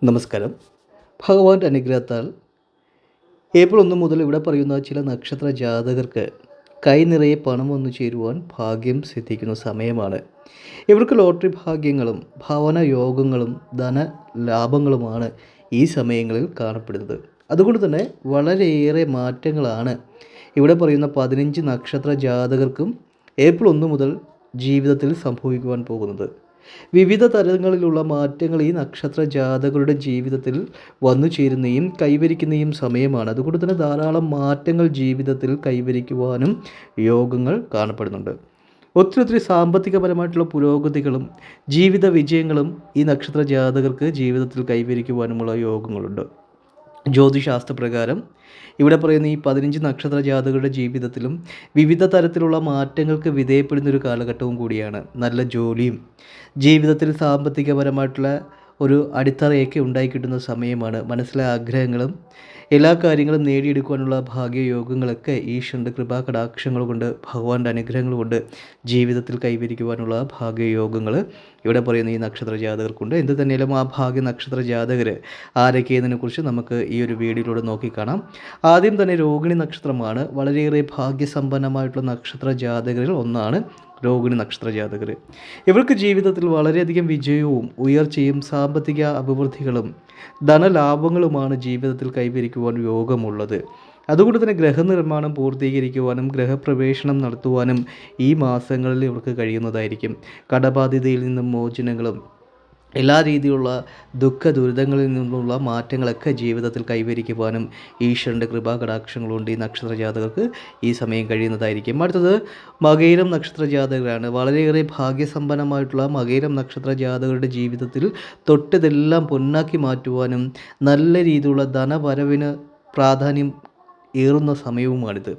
നമസ്കാരം. ഭഗവാന്റെ അനുഗ്രഹത്താൽ ഏപ്രിൽ 1 മുതൽ ഇവിടെ പറയുന്ന ചില നക്ഷത്ര ജാതകർക്ക് കൈ നിറയെ പണം വന്നു ചേരുവാൻ ഭാഗ്യം സിദ്ധിക്കുന്ന സമയമാണ്. ഇവർക്ക് ലോട്ടറി ഭാഗ്യങ്ങളും ഭവന യോഗങ്ങളും ധന ലാഭങ്ങളുമാണ് ഈ സമയങ്ങളിൽ കാണപ്പെടുന്നത്. അതുകൊണ്ട് തന്നെ വളരെയേറെ മാറ്റങ്ങളാണ് ഇവിടെ പറയുന്ന 15 നക്ഷത്ര ജാതകർക്കും ഏപ്രിൽ 1 മുതൽ ജീവിതത്തിൽ സംഭവിക്കുവാൻ പോകുന്നത്. വിവിധ തരങ്ങളിലുള്ള മാറ്റങ്ങൾ ഈ നക്ഷത്ര ജാതകരുടെ ജീവിതത്തിൽ വന്നു ചേരുന്നതും കൈവരിക്കുന്നതും സമയമാണ്. അതുകൊണ്ട് തന്നെ ധാരാളം മാറ്റങ്ങൾ ജീവിതത്തിൽ കൈവരിക്കുവാനും യോഗങ്ങൾ കാണപ്പെടുന്നുണ്ട്. ഒത്തിരി സാമ്പത്തികപരമായിട്ടുള്ള പുരോഗതികളും ജീവിത വിജയങ്ങളും ഈ നക്ഷത്ര ജാതകർക്ക് ജീവിതത്തിൽ കൈവരിക്കുവാനുമുള്ള യോഗങ്ങളുണ്ട്. ജ്യോതിശാസ്ത്രപ്രകാരം ഇവിടെ പറയുന്ന ഈ 15 നക്ഷത്ര ജാതകരുടെ ജീവിതത്തിലും വിവിധ തരത്തിലുള്ള മാറ്റങ്ങൾക്ക് വിധേയപ്പെടുന്ന ഒരു കാലഘട്ടവും കൂടിയാണ്. നല്ല ജോലിയും ജീവിതത്തിൽ സാമ്പത്തികപരമായിട്ടുള്ള ഒരു അടിത്തറയൊക്കെ ഉണ്ടായിക്കിട്ടുന്ന സമയമാണ്. മനസ്സിലെ ആഗ്രഹങ്ങളും എല്ലാ കാര്യങ്ങളും നേടിയെടുക്കുവാനുള്ള ഭാഗ്യയോഗങ്ങളൊക്കെ ഈശ്വരൻ്റെ കൃപാകടാക്ഷങ്ങൾ കൊണ്ട് ഭഗവാന്റെ അനുഗ്രഹങ്ങൾ കൊണ്ട് ജീവിതത്തിൽ കൈവരിക്കുവാനുള്ള ഭാഗ്യയോഗങ്ങൾ ഇവിടെ പറയുന്ന ഈ നക്ഷത്ര ജാതകർക്കുണ്ട്. എന്ത് തന്നെയാലും ആ ഭാഗ്യ നക്ഷത്ര ജാതകർ ആരൊക്കെയെന്നതിനെക്കുറിച്ച് നമുക്ക് ഈ ഒരു വീഡിയോയിലൂടെ നോക്കിക്കാണാം. ആദ്യം തന്നെ രോഹിണി നക്ഷത്രമാണ്. വളരെയേറെ ഭാഗ്യസമ്പന്നമായിട്ടുള്ള നക്ഷത്ര ജാതകരിൽ ഒന്നാണ് രോഹിണി നക്ഷത്ര ജാതകർ. ഇവർക്ക് ജീവിതത്തിൽ വളരെയധികം വിജയവും ഉയർച്ചയും സാമ്പത്തിക അഭിവൃദ്ധികളും ധനലാഭങ്ങളുമാണ് ജീവിതത്തിൽ കൈവരിക്കുവാൻ യോഗമുള്ളത്. അതുകൊണ്ട് തന്നെ ഗൃഹനിർമ്മാണം പൂർത്തീകരിക്കുവാനും ഗൃഹപ്രവേശനം നടത്തുവാനും ഈ മാസങ്ങളിൽ ഇവർക്ക് കഴിയുന്നതായിരിക്കും. കടബാധ്യതയിൽ നിന്നും മോചനങ്ങളും എല്ലാ രീതിയിലുള്ള ദുഃഖ ദുരിതങ്ങളിൽ നിന്നുള്ള മാറ്റങ്ങളൊക്കെ ജീവിതത്തിൽ കൈവരിക്കുവാനും ഈശ്വരൻ്റെ കൃപാകടാക്ഷങ്ങളുണ്ട് ഈ നക്ഷത്ര ജാതകർക്ക് ഈ സമയം കഴിയുന്നതായിരിക്കും. അടുത്തത് മകയിരം നക്ഷത്ര ജാതകരാണ്. വളരെയേറെ ഭാഗ്യസമ്പന്നമായിട്ടുള്ള മകയിരം നക്ഷത്ര ജാതകരുടെ ജീവിതത്തിൽ തൊട്ടതെല്ലാം പൊന്നാക്കി മാറ്റുവാനും നല്ല രീതിയിലുള്ള ധനവരവിന് പ്രാധാന്യം ഏറുന്ന സമയവുമാണിത്.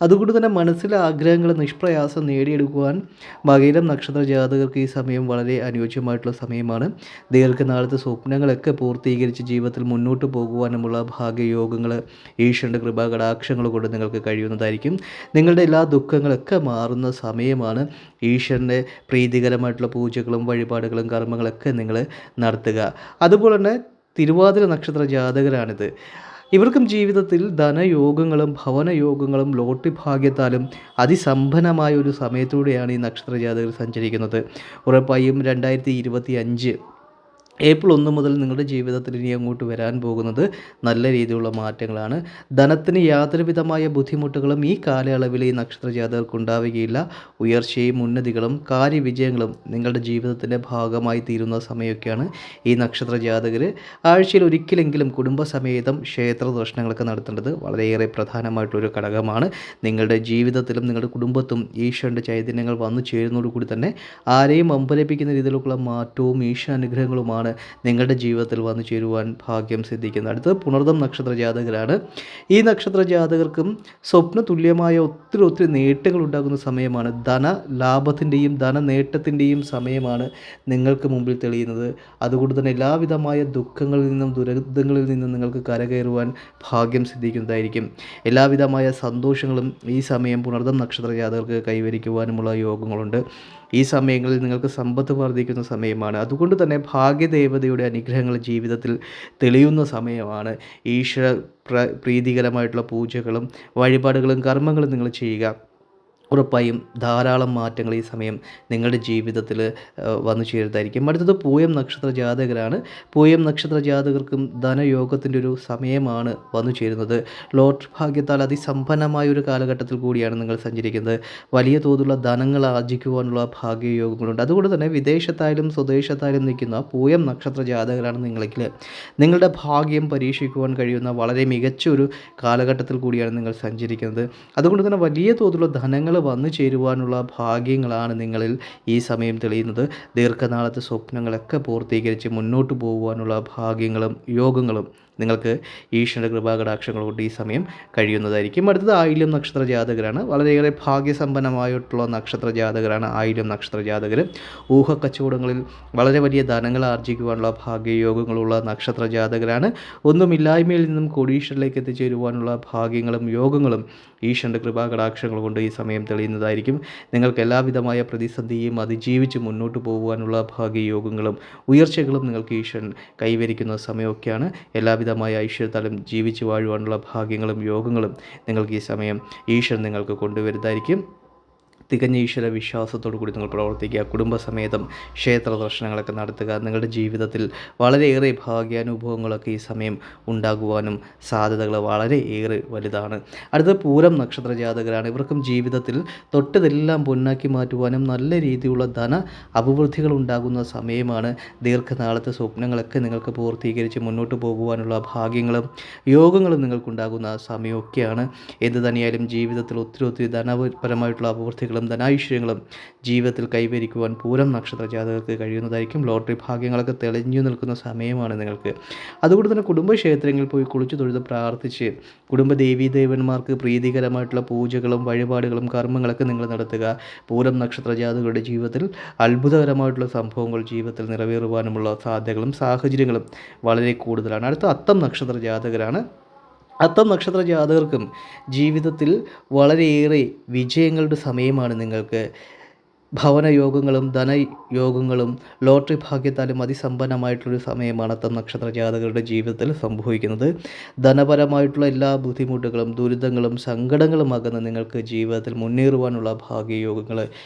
അതുകൊണ്ട് തന്നെ മനസ്സിലെ ആഗ്രഹങ്ങൾ നിഷ്പ്രയാസം നേടിയെടുക്കുവാൻ മകയിരം നക്ഷത്ര ജാതകർക്ക് ഈ സമയം വളരെ അനുയോജ്യമായിട്ടുള്ള സമയമാണ്. ദീർഘനാളത്തെ സ്വപ്നങ്ങളൊക്കെ പൂർത്തീകരിച്ച് ജീവിതത്തിൽ മുന്നോട്ട് പോകുവാനുമുള്ള ഭാഗ്യയോഗങ്ങൾ ഈശ്വരൻ്റെ കൃപാകടാക്ഷങ്ങൾ കൊണ്ട് നിങ്ങൾക്ക് കഴിയുന്നതായിരിക്കും. നിങ്ങളുടെ എല്ലാ ദുഃഖങ്ങളൊക്കെ മാറുന്ന സമയമാണ്. ഈശ്വരൻ്റെ പ്രീതികരമായിട്ടുള്ള പൂജകളും വഴിപാടുകളും കർമ്മങ്ങളൊക്കെ നിങ്ങൾ നടത്തുക. അതുപോലെ തന്നെ തിരുവാതിര നക്ഷത്ര ജാതകരാണിത്. ഇവർക്കും ജീവിതത്തിൽ ധനയോഗങ്ങളും ഭവനയോഗങ്ങളും ലോട്ടറി ഭാഗ്യത്താലും അതിസമ്പന്നമായ ഒരു സമയത്തൂടെയാണ് ഈ നക്ഷത്ര ജാതകർ സഞ്ചരിക്കുന്നത്. ഉറപ്പായും 2025 ഏപ്രിൽ 1 മുതൽ നിങ്ങളുടെ ജീവിതത്തിൽ ഇനി അങ്ങോട്ട് വരാൻ പോകുന്നത് നല്ല രീതിയിലുള്ള മാറ്റങ്ങളാണ്. ധനത്തിന് യാതൊരു വിധമായ ബുദ്ധിമുട്ടുകളും ഈ കാലയളവിൽ ഈ നക്ഷത്ര ജാതകർക്ക് ഉണ്ടാവുകയില്ല. ഉയർച്ചയും ഉന്നതികളും കാര്യവിജയങ്ങളും നിങ്ങളുടെ ജീവിതത്തിൻ്റെ ഭാഗമായി തീരുന്ന സമയമൊക്കെയാണ് ഈ നക്ഷത്ര ജാതകർ. ആഴ്ചയിൽ ഒരിക്കലെങ്കിലും കുടുംബസമേതം ക്ഷേത്ര ദർശനങ്ങളൊക്കെ നടത്തേണ്ടത് വളരെയേറെ പ്രധാനമായിട്ടൊരു ഘടകമാണ്. നിങ്ങളുടെ ജീവിതത്തിലും നിങ്ങളുടെ കുടുംബത്തും ഈശ്വരൻ്റെ ചൈതന്യങ്ങൾ വന്നു ചേരുന്നതോടുകൂടി തന്നെ ആരെയും അമ്പരപ്പിക്കുന്ന രീതിയിലുള്ള മാറ്റവും ഈശ്വരാനുഗ്രഹങ്ങളുമാണ് നിങ്ങളുടെ ജീവിതത്തിൽ വന്നു ചേരുവാൻ ഭാഗ്യം സിദ്ധിക്കുന്നത്. അടുത്തത് പുണർദം നക്ഷത്ര ജാതകരാണ്. ഈ നക്ഷത്ര ജാതകർക്കും സ്വപ്ന തുല്യമായ ഒത്തിരി നേട്ടങ്ങൾ ഉണ്ടാകുന്ന സമയമാണ്. ധന ലാഭത്തിൻ്റെയും ധന നേട്ടത്തിൻ്റെയും സമയമാണ് നിങ്ങൾക്ക് മുമ്പിൽ തെളിയുന്നത്. അതുകൊണ്ട് തന്നെ എല്ലാവിധമായ ദുഃഖങ്ങളിൽ നിന്നും ദുരിതങ്ങളിൽ നിന്നും നിങ്ങൾക്ക് കരകയറുവാൻ ഭാഗ്യം സിദ്ധിക്കുന്നതായിരിക്കും. എല്ലാവിധമായ സന്തോഷങ്ങളും ഈ സമയം പുണർദം നക്ഷത്ര ജാതകർക്ക് കൈവരിക്കുവാനുമുള്ള യോഗങ്ങളുണ്ട്. ഈ സമയങ്ങളിൽ നിങ്ങൾക്ക് സമ്പത്ത് വർദ്ധിക്കുന്ന സമയമാണ്. അതുകൊണ്ട് തന്നെ ഭാഗ്യദേവതയുടെ അനുഗ്രഹങ്ങൾ ജീവിതത്തിൽ തെളിയുന്ന സമയമാണ്. ഈശ്വര പ്രീതികരമായിട്ടുള്ള പൂജകളും വഴിപാടുകളും കർമ്മങ്ങളും നിങ്ങൾ ചെയ്യുക. ഉറപ്പായും ധാരാളം മാറ്റങ്ങൾ ഈ സമയം നിങ്ങളുടെ ജീവിതത്തിൽ വന്നു ചേരുന്നതായിരിക്കും. അടുത്തത് പൂയം നക്ഷത്ര ജാതകരാണ്. പൂയം നക്ഷത്ര ജാതകർക്കും ധനയോഗത്തിൻ്റെ ഒരു സമയമാണ് വന്നു ചേരുന്നത്. ലോട്ടറി ഭാഗ്യത്താൽ അതിസമ്പന്നമായ ഒരു കാലഘട്ടത്തിൽ കൂടിയാണ് നിങ്ങൾ സഞ്ചരിക്കുന്നത്. വലിയ തോതിലുള്ള ധനങ്ങൾ ആർജിക്കുവാനുള്ള ഭാഗ്യയോഗങ്ങളുണ്ട്. അതുകൊണ്ട് തന്നെ വിദേശത്തായാലും സ്വദേശത്തായാലും നിൽക്കുന്ന പൂയം നക്ഷത്ര ജാതകരാണ് നിങ്ങളിൽ നിങ്ങളുടെ ഭാഗ്യം പരീക്ഷിക്കുവാൻ കഴിയുന്ന വളരെ മികച്ച ഒരു കാലഘട്ടത്തിൽ കൂടിയാണ് നിങ്ങൾ സഞ്ചരിക്കുന്നത്. അതുകൊണ്ട് തന്നെ വലിയ തോതിലുള്ള ധനങ്ങൾ വന്നു ചേരുവാനുള്ള ഭാഗ്യങ്ങളാണ് നിങ്ങളിൽ ഈ സമയം തെളിയുന്നത്. ദീർഘനാളത്തെ സ്വപ്നങ്ങളൊക്കെ പൂർത്തീകരിച്ച് മുന്നോട്ട് പോകുവാനുള്ള ഭാഗ്യങ്ങളും യോഗങ്ങളും നിങ്ങൾക്ക് ഈശ്വരൻ്റെ കൃപാകടാക്ഷങ്ങൾ കൊണ്ട് ഈ സമയം കഴിയുന്നതായിരിക്കും. അടുത്തത് ആയില്യം നക്ഷത്ര ജാതകരാണ്. വളരെയേറെ ഭാഗ്യസമ്പന്നമായിട്ടുള്ള നക്ഷത്ര ജാതകരാണ് ആയില്യം നക്ഷത്ര ജാതകർ. ഊഹക്കച്ചവടങ്ങളിൽ വളരെ വലിയ ധനങ്ങൾ ആർജിക്കുവാനുള്ള ഭാഗ്യയോഗങ്ങളുള്ള നക്ഷത്ര ജാതകരാണ്. ഒന്നുമില്ലായ്മയിൽ നിന്നും കോടീശ്വരിലേക്ക് എത്തിച്ചേരുവാനുള്ള ഭാഗ്യങ്ങളും യോഗങ്ങളും ഈശ്വരൻ്റെ കൃപാകടാക്ഷങ്ങൾ കൊണ്ട് ഈ സമയം തെളിയുന്നതായിരിക്കും. നിങ്ങൾക്ക് എല്ലാവിധമായ പ്രതിസന്ധിയും അതിജീവിച്ച് മുന്നോട്ട് പോകുവാനുള്ള ഭാഗ്യയോഗങ്ങളും ഉയർച്ചകളും നിങ്ങൾക്ക് ഈശ്വരൻ കൈവരിക്കുന്ന സമയമൊക്കെയാണ്. എല്ലാവിധമായ ഐശ്വര്യത്താലും ജീവിച്ച് വാഴുവാനുള്ള ഭാഗ്യങ്ങളും യോഗങ്ങളും നിങ്ങൾക്ക് ഈ സമയം ഈശ്വരൻ നിങ്ങൾക്ക് കൊണ്ടുവരുന്നതായിരിക്കും. തികഞ്ഞ ഈശ്വര വിശ്വാസത്തോടു കൂടി നിങ്ങൾ പ്രവർത്തിക്കുക. കുടുംബസമേതം ക്ഷേത്ര ദർശനങ്ങളൊക്കെ നടത്തുക. നിങ്ങളുടെ ജീവിതത്തിൽ വളരെയേറെ ഭാഗ്യാനുഭവങ്ങളൊക്കെ ഈ സമയം ഉണ്ടാകുവാനും സാധ്യതകൾ വളരെ ഏറെ വലുതാണ്. അടുത്ത പൂരം നക്ഷത്ര ജാതകരാണ്. ഇവർക്കും ജീവിതത്തിൽ തൊട്ടതെല്ലാം പൊന്നാക്കി മാറ്റുവാനും നല്ല രീതിയിലുള്ള ധന അഭിവൃദ്ധികൾ ഉണ്ടാകുന്ന സമയമാണ്. ദീർഘനാളത്തെ സ്വപ്നങ്ങളൊക്കെ നിങ്ങൾക്ക് പൂർത്തീകരിച്ച് മുന്നോട്ട് പോകുവാനുള്ള ഭാഗ്യങ്ങളും യോഗങ്ങളും നിങ്ങൾക്കുണ്ടാകുന്ന സമയമൊക്കെയാണ്. എന്ത് തന്നെയായാലും ജീവിതത്തിൽ ഒത്തിരി ധനപരമായിട്ടുള്ള അഭിവൃദ്ധികളും ധനാഐശ്വര്യങ്ങളും ജീവിതത്തിൽ കൈവരിക്കുവാൻ പൂരം നക്ഷത്ര ജാതകർക്ക് കഴിയുന്നതായിരിക്കും. ലോട്ടറി ഭാഗ്യങ്ങളൊക്കെ തെളിഞ്ഞു നിൽക്കുന്ന സമയമാണ് നിങ്ങൾക്ക്. അതുകൊണ്ട് തന്നെ കുടുംബക്ഷേത്രങ്ങളിൽ പോയി കുളിച്ചു തൊഴുത് പ്രാർത്ഥിച്ച് കുടുംബ ദേവീദേവന്മാർക്ക് പ്രീതികരമായിട്ടുള്ള പൂജകളും വഴിപാടുകളും കർമ്മങ്ങളൊക്കെ നിങ്ങൾ നടത്തുക. പൂരം നക്ഷത്ര ജാതകരുടെ ജീവിതത്തിൽ അത്ഭുതകരമായിട്ടുള്ള സംഭവങ്ങൾ ജീവിതത്തിൽ നിറവേറുവാനുമുള്ള സാധ്യതകളും സാഹചര്യങ്ങളും വളരെ കൂടുതലാണ്. അടുത്ത അത്തം നക്ഷത്ര ജാതകരാണ്. അത്തം നക്ഷത്ര ജാതകർക്കും ജീവിതത്തിൽ വളരെയേറെ വിജയങ്ങളുടെ സമയമാണ് നിങ്ങൾക്ക്. ഭവനയോഗങ്ങളും ധനയോഗങ്ങളും ലോട്ടറി ഭാഗ്യത്താലും അതിസമ്പന്നമായിട്ടുള്ളൊരു സമയമാണ് അത്തം നക്ഷത്ര ജാതകരുടെ ജീവിതത്തിൽ സംഭവിക്കുന്നത്. ധനപരമായിട്ടുള്ള എല്ലാ ബുദ്ധിമുട്ടുകളും ദുരിതങ്ങളും സങ്കടങ്ങളും അകന്ന് നിങ്ങൾക്ക് ജീവിതത്തിൽ മുന്നേറുവാനുള്ള ഭാഗ്യയോഗങ്ങൾ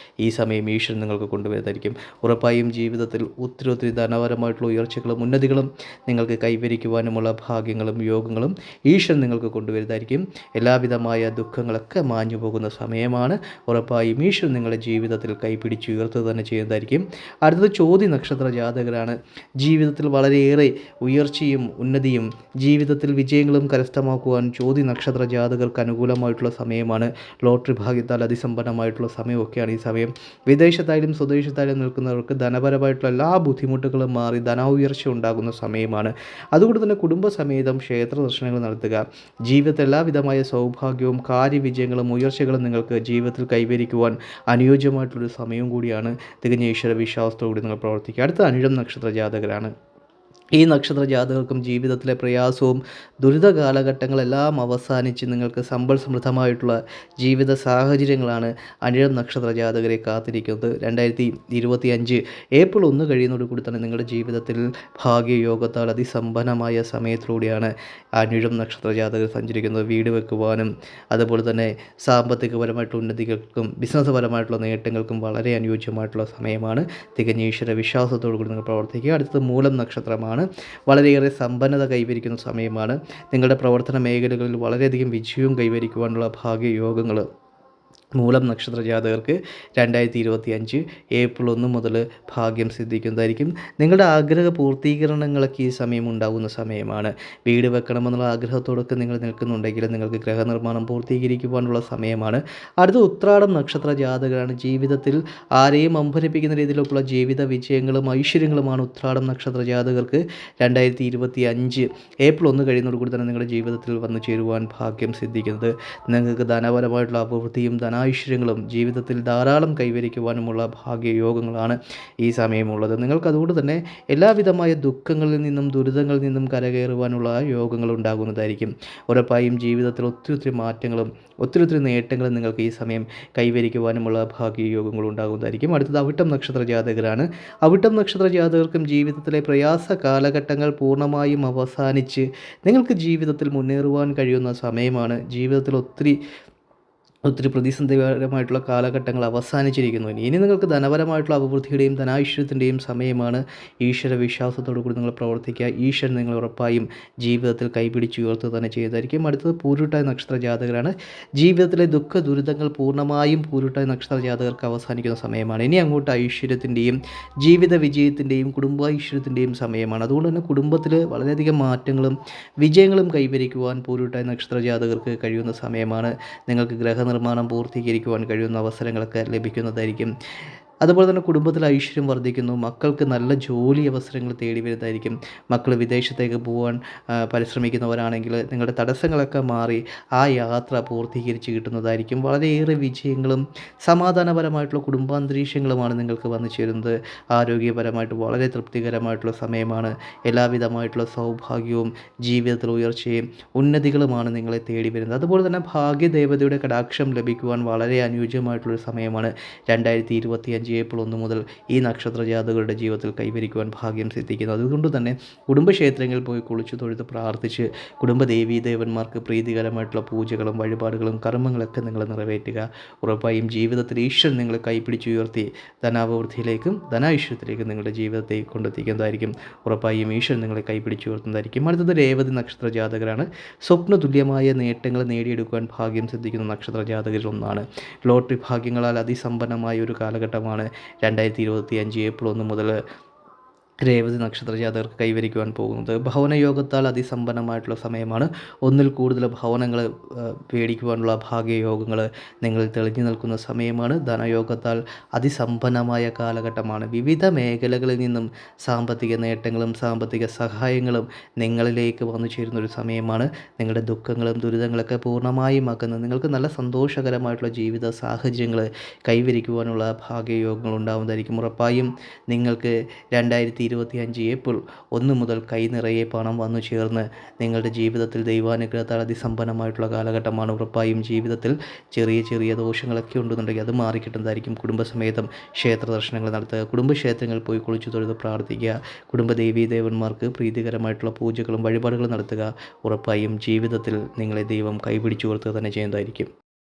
ഈ സമയം ഈശ്വരൻ നിങ്ങൾക്ക് കൊണ്ടുവരുന്നതായിരിക്കും. ഉറപ്പായും ജീവിതത്തിൽ ഒത്തിരി ധനപരമായിട്ടുള്ള ഉയർച്ചകളും ഉന്നതികളും നിങ്ങൾക്ക് കൈവരിക്കുവാനുമുള്ള ഭാഗ്യങ്ങളും യോഗങ്ങളും ഈശ്വരൻ നിങ്ങൾക്ക് കൊണ്ടുവരുന്നതായിരിക്കും. എല്ലാവിധമായ ദുഃഖങ്ങളൊക്കെ മാഞ്ഞു പോകുന്ന സമയമാണ്. ഉറപ്പായും ഈശ്വരൻ നിങ്ങളുടെ ജീവിതത്തിൽ പിടിച്ചുയർത്തുക തന്നെ ചെയ്യുന്നതായിരിക്കും. അടുത്തത് ചോതി നക്ഷത്ര ജാതകരാണ്. ജീവിതത്തിൽ വളരെയേറെ ഉയർച്ചയും ഉന്നതിയും ജീവിതത്തിൽ വിജയങ്ങളും കരസ്ഥമാക്കുവാൻ ചോതി നക്ഷത്ര ജാതകർക്ക് അനുകൂലമായിട്ടുള്ള സമയമാണ്. ലോട്ടറി ഭാഗ്യത്താൽ അതിസമ്പന്നമായിട്ടുള്ള സമയമൊക്കെയാണ് ഈ സമയം. വിദേശത്തായാലും സ്വദേശത്തായാലും നിൽക്കുന്നവർക്ക് ധനപരമായിട്ടുള്ള എല്ലാ ബുദ്ധിമുട്ടുകളും മാറി ധനോയർച്ച ഉണ്ടാകുന്ന സമയമാണ്. അതുകൊണ്ട് തന്നെ കുടുംബസമേതം ക്ഷേത്ര ദർശനങ്ങൾ നടത്തുക. ജീവിതത്തിൽ എല്ലാവിധമായ സൗഭാഗ്യവും കാര്യവിജയങ്ങളും ഉയർച്ചകളും നിങ്ങൾക്ക് ജീവിതത്തിൽ കൈവരിക്കുവാൻ അനുയോജ്യമായിട്ടുള്ളൊരു സമയവും കൂടിയാണ്. തികഞ്ഞ ഈശ്വര വിശ്വാസത്തോടുകൂടി നിങ്ങൾ പ്രവർത്തിക്കുക. അടുത്ത അനിഴം നക്ഷത്ര ജാതകരാണ്. ഈ നക്ഷത്ര ജാതകർക്കും ജീവിതത്തിലെ പ്രയാസവും ദുരിത കാലഘട്ടങ്ങളെല്ലാം അവസാനിച്ച് നിങ്ങൾക്ക് സമ്പൽ സമൃദ്ധമായിട്ടുള്ള ജീവിത സാഹചര്യങ്ങളാണ് അനിഴം നക്ഷത്ര ജാതകരെ കാത്തിരിക്കുന്നത്. 2025 ഏപ്രിൽ 1 കഴിയുന്നതോടുകൂടി തന്നെ നിങ്ങളുടെ ജീവിതത്തിൽ ഭാഗ്യയോഗത്താൽ അതിസമ്പന്നമായ സമയത്തിലൂടെയാണ് അനിഴം നക്ഷത്ര ജാതകർ സഞ്ചരിക്കുന്നത്. വീട് വെക്കുവാനും അതുപോലെ തന്നെ സാമ്പത്തികപരമായിട്ടുള്ള ഉന്നതികൾക്കും ബിസിനസ് പരമായിട്ടുള്ള നേട്ടങ്ങൾക്കും വളരെ അനുയോജ്യമായിട്ടുള്ള സമയമാണ്. തികഞ്ഞ ഈശ്വര വിശ്വാസത്തോടു കൂടി നിങ്ങൾ പ്രവർത്തിക്കുക. അടുത്തത് മൂലം നക്ഷത്രമാണ്. വളരെയേറെ സമ്പന്നത കൈവരിക്കുന്ന സമയമാണ്. നിങ്ങളുടെ പ്രവർത്തന മേഖലകളിൽ വളരെയധികം വിജയവും കൈവരിക്കുവാനുള്ള ഭാഗ്യയോഗങ്ങൾ മൂലം നക്ഷത്ര ജാതകർക്ക് 2025 ഏപ്രിൽ 1 മുതൽ ഭാഗ്യം സിദ്ധിക്കുന്നതായിരിക്കും. നിങ്ങളുടെ ആഗ്രഹ പൂർത്തീകരണങ്ങളൊക്കെ ഈ സമയം ഉണ്ടാകുന്ന സമയമാണ്. വീട് വെക്കണമെന്നുള്ള ആഗ്രഹത്തോടൊക്കെ നിങ്ങൾ നിൽക്കുന്നുണ്ടെങ്കിൽ നിങ്ങൾക്ക് ഗൃഹനിർമ്മാണം പൂർത്തീകരിക്കുവാനുള്ള സമയമാണ്. അടുത്ത ഉത്രാടം നക്ഷത്ര ജാതകരാണ്. ജീവിതത്തിൽ ആരെയും അമ്പരിപ്പിക്കുന്ന രീതിയിലുള്ള ജീവിത വിജയങ്ങളും ഐശ്വര്യങ്ങളുമാണ് ഉത്രാടം നക്ഷത്ര ജാതകർക്ക് 2025 ഏപ്രിൽ 1 കഴിയുന്നതോടുകൂടി തന്നെ നിങ്ങളുടെ ജീവിതത്തിൽ വന്നു ചേരുവാൻ ഭാഗ്യം സിദ്ധിക്കുന്നത്. നിങ്ങൾക്ക് ധനപരമായിട്ടുള്ള അഭിവൃദ്ധിയും ഐശ്വര്യങ്ങളും ജീവിതത്തിൽ ധാരാളം കൈവരിക്കുവാനുമുള്ള ഭാഗ്യയോഗങ്ങളാണ് ഈ സമയമുള്ളത്. നിങ്ങൾക്കതുകൊണ്ട് തന്നെ എല്ലാവിധമായ ദുഃഖങ്ങളിൽ നിന്നും ദുരിതങ്ങളിൽ നിന്നും കരകയറുവാനുള്ള യോഗങ്ങൾ ഉണ്ടാകുന്നതായിരിക്കും. ഉറപ്പായും ജീവിതത്തിൽ ഒത്തിരി മാറ്റങ്ങളും ഒത്തിരി നേട്ടങ്ങളും നിങ്ങൾക്ക് ഈ സമയം കൈവരിക്കുവാനുമുള്ള ഭാഗ്യയോഗങ്ങൾ ഉണ്ടാകുന്നതായിരിക്കും. അടുത്തത് അവിട്ടം നക്ഷത്ര ജാതകരാണ്. അവിട്ടം നക്ഷത്ര ജാതകർക്കും ജീവിതത്തിലെ പ്രയാസ കാലഘട്ടങ്ങൾ പൂർണ്ണമായും അവസാനിച്ച് നിങ്ങൾക്ക് ജീവിതത്തിൽ മുന്നേറുവാൻ കഴിയുന്ന സമയമാണ്. ജീവിതത്തിൽ ഒത്തിരി പ്രതിസന്ധിപരമായിട്ടുള്ള കാലഘട്ടങ്ങൾ അവസാനിച്ചിരിക്കുന്നു. ഇനി നിങ്ങൾക്ക് ധനപരമായിട്ടുള്ള അഭിവൃദ്ധിയുടെയും ധനാഐശ്വര്യത്തിൻ്റെയും സമയമാണ്. ഈശ്വര വിശ്വാസത്തോടു കൂടി നിങ്ങൾ പ്രവർത്തിക്കുക. ഈശ്വരൻ നിങ്ങൾ ഉറപ്പായും ജീവിതത്തിൽ കൈപിടിച്ചുയർത്തുക തന്നെ ചെയ്തായിരിക്കും. അടുത്തത് പൂരുട്ടായ നക്ഷത്ര ജാതകരാണ്. ജീവിതത്തിലെ ദുഃഖ ദുരിതങ്ങൾ പൂർണ്ണമായും പൂരുട്ടായ നക്ഷത്ര ജാതകർക്ക് അവസാനിക്കുന്ന സമയമാണ്. ഇനി അങ്ങോട്ട് ഐശ്വര്യത്തിൻ്റെയും ജീവിത വിജയത്തിൻ്റെയും കുടുംബൈശ്വര്യത്തിൻ്റെയും സമയമാണ്. അതുകൊണ്ട് തന്നെ കുടുംബത്തിൽ വളരെയധികം മാറ്റങ്ങളും വിജയങ്ങളും കൈവരിക്കുവാൻ പൂരുട്ടായ നക്ഷത്ര ജാതകർക്ക് കഴിയുന്ന സമയമാണ്. നിങ്ങൾക്ക് നിർമ്മാണം പൂർത്തീകരിക്കുവാൻ കഴിയുന്ന അവസരങ്ങളൊക്കെ ലഭിക്കുന്നതായിരിക്കും. അതുപോലെ തന്നെ കുടുംബത്തിൽ ഐശ്വര്യം വർദ്ധിക്കുന്നു. മക്കൾക്ക് നല്ല ജോലി അവസരങ്ങൾ തേടി വരുന്നതായിരിക്കും. മക്കൾ വിദേശത്തേക്ക് പോകാൻ പരിശ്രമിക്കുന്നവരാണെങ്കിൽ നിങ്ങളുടെ തടസ്സങ്ങളൊക്കെ മാറി ആ യാത്ര പൂർത്തീകരിച്ച് കിട്ടുന്നതായിരിക്കും. വളരെയേറെ വിജയങ്ങളും സമാധാനപരമായിട്ടുള്ള കുടുംബാന്തരീക്ഷങ്ങളുമാണ് നിങ്ങൾക്ക് വന്നു ചേരുന്നത്. ആരോഗ്യപരമായിട്ട് വളരെ തൃപ്തികരമായിട്ടുള്ള സമയമാണ്. എല്ലാവിധമായിട്ടുള്ള സൗഭാഗ്യവും ജീവിതത്തിൽ ഉയർച്ചയും ഉന്നതികളുമാണ് നിങ്ങളെ തേടി വരുന്നത്. അതുപോലെ തന്നെ ഭാഗ്യദേവതയുടെ കടാക്ഷം ലഭിക്കുവാൻ വളരെ അനുയോജ്യമായിട്ടുള്ളൊരു സമയമാണ് 2025 ഏപ്രിൽ 1 മുതൽ ഈ നക്ഷത്ര ജാതകരുടെ ജീവിതത്തിൽ കൈവരിക്കുവാൻ ഭാഗ്യം സിദ്ധിക്കുന്നത്. അതുകൊണ്ട് തന്നെ കുടുംബക്ഷേത്രങ്ങളിൽ പോയി കുളിച്ചു തൊഴുത് പ്രാർത്ഥിച്ച് കുടുംബ ദേവീദേവന്മാർക്ക് പ്രീതികരമായിട്ടുള്ള പൂജകളും വഴിപാടുകളും കർമ്മങ്ങളൊക്കെ നിങ്ങൾ നിറവേറ്റുക. ഉറപ്പായും ജീവിതത്തിൽ ഈശ്വരൻ നിങ്ങളെ കൈപ്പിടിച്ചുയർത്തി ധനാഭിവൃദ്ധിയിലേക്കും ധനൈശ്വര്യത്തിലേക്കും നിങ്ങളുടെ ജീവിതത്തെ കൊണ്ടെത്തിക്കുന്നതായിരിക്കും. ഉറപ്പായും ഈശ്വരൻ നിങ്ങളെ കൈപ്പിടിച്ചുയർത്തുന്നതായിരിക്കും. അടുത്തത് രേവതി നക്ഷത്ര ജാതകരാണ്. സ്വപ്നതുല്യമായ നേട്ടങ്ങൾ നേടിയെടുക്കുവാൻ ഭാഗ്യം സിദ്ധിക്കുന്ന നക്ഷത്ര ജാതകരിൽ ഒന്നാണ്. ലോട്ടറി ഭാഗ്യങ്ങളാൽ അതിസമ്പന്നമായ ഒരു കാലഘട്ടമാണ് 2025 ഏപ്രിൽ 1 മുതൽ രേവതി നക്ഷത്ര ജാതകർക്ക് കൈവരിക്കുവാൻ പോകുന്നത്. ഭവനയോഗത്താൽ അതിസമ്പന്നമായിട്ടുള്ള സമയമാണ്. ഒന്നിൽ കൂടുതൽ ഭവനങ്ങൾ മേടിക്കുവാനുള്ള ഭാഗ്യയോഗങ്ങൾ നിങ്ങളിൽ തെളിഞ്ഞു നിൽക്കുന്ന സമയമാണ്. ധനയോഗത്താൽ അതിസമ്പന്നമായ കാലഘട്ടമാണ്. വിവിധ മേഖലകളിൽ നിന്നും സാമ്പത്തിക നേട്ടങ്ങളും സാമ്പത്തിക സഹായങ്ങളും നിങ്ങളിലേക്ക് വന്നു ചേരുന്നൊരു സമയമാണ്. നിങ്ങളുടെ ദുഃഖങ്ങളും ദുരിതങ്ങളൊക്കെ പൂർണ്ണമായും അകന്ന് നിങ്ങൾക്ക് നല്ല സന്തോഷകരമായിട്ടുള്ള ജീവിത സാഹചര്യങ്ങൾ കൈവരിക്കുവാനുള്ള ഭാഗ്യയോഗങ്ങൾ ഉണ്ടാകുന്നതായിരിക്കും. ഉറപ്പായും നിങ്ങൾക്ക് 2025 ഏപ്രിൽ 1 മുതൽ കൈ നിറയെ പണം വന്നു ചേർന്ന് നിങ്ങളുടെ ജീവിതത്തിൽ ദൈവാനുഗ്രഹത്താൽ അതിസമ്പന്നമായിട്ടുള്ള കാലഘട്ടമാണ്. ഉറപ്പായും ജീവിതത്തിൽ ചെറിയ ചെറിയ ദോഷങ്ങളൊക്കെ ഉണ്ടെന്നുണ്ടെങ്കിൽ അത് മാറിക്കിട്ടുന്നതായിരിക്കും. കുടുംബസമേതം ക്ഷേത്ര ദർശനങ്ങൾ നടത്തുക, കുടുംബക്ഷേത്രങ്ങളിൽ പോയി കുളിച്ചു തൊഴുത് പ്രാർത്ഥിക്കുക, കുടുംബ ദേവീദേവന്മാർക്ക് പ്രീതികരമായിട്ടുള്ള പൂജകളും വഴിപാടുകളും നടത്തുക. ഉറപ്പായും ജീവിതത്തിൽ നിങ്ങളെ ദൈവം കൈപിടിച്ചു കൊടുത്തുക തന്നെ ചെയ്യുന്നതായിരിക്കും.